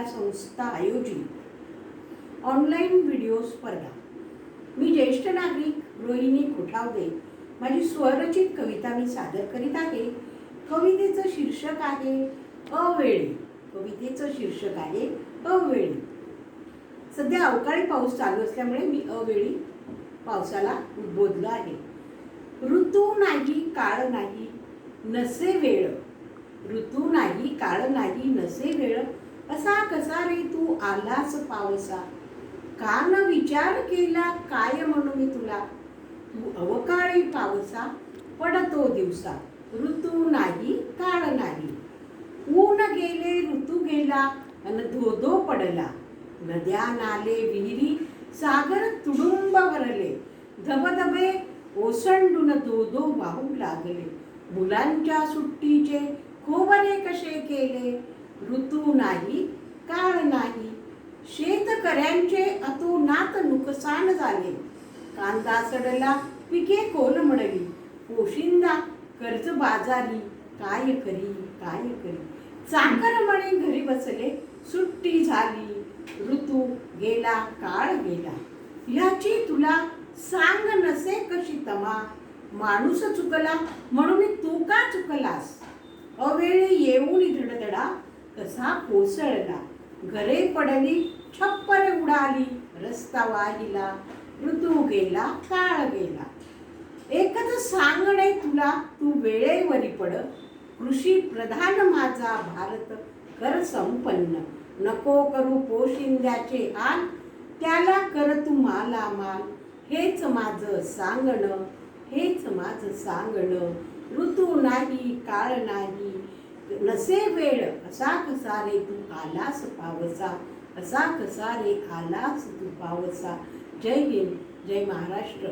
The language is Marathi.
विद्या संस्था आयोजित ऑनलाईन व्हिडिओ स्पर्धा। मी ज्येष्ठ नागरिक रोहिणी कोठावदे माझी स्वरचित कविता मी सादर करीत आहे। कवितेचं शीर्षक आहे अवेळी। कवितेचं शीर्षक आहे अवेळी। सध्या अवकाळी पाऊस चालू असल्यामुळे मी अवेळी पावसाला उद्बोधलं आहे। ऋतू नाही काळ नाही नसे वेळ, ऋतू नाही काळ नाही नसे वेळ, असा कसा रे तू आलास पावसा। का न विचार केला काय म्हणू मी तुला, तू अवकाळी पावसा पडतो दिवसा। ऋतू नाही काळ नाही, ऊन गेले ऋतू गेला अन धोधो पडला। नद्या नाले विहिरी सागर तुडुंब भरले, धबधबे ओसंडून धोधो वाहू लागले। मुलांच्या सुट्टीचे खोबरे कसे केले, ऋतू नाही काळ नाही। शेतकऱ्यांचे अतोनात नुकसान झाले, कांदा सडला पिके कोलमडली। पोशिंदा कर्ज बाजारी काय करी काय करी, चाकर म्हणे घरी बसले सुट्टी झाली। ऋतू गेला काळ गेला, ह्याची तुला सांग नसे कशी तमा। माणूस चुकला म्हणून तू का चुकलास, अवेळी येऊन धडधडा कसा कोसळला। घरे पडली छप्पर उडाली रस्ता वाहिला, ऋतू गेला काळ गेला। एकच सांगणे तुला तू वेळेवरी पड, कृषी प्रधान माझा भारत कर संपन्न। नको करू पोशिंद्याचे हाल, त्याला कर तू माला माल। हेच माझं सांगणं, हेच माझं सांगणं। ऋतू नाही काळ नाही नसे वेळ, असा कसा रे तू आलास पावसा, असा कसा रे आलास तू पावसा। जय हिंद, जय महाराष्ट्र।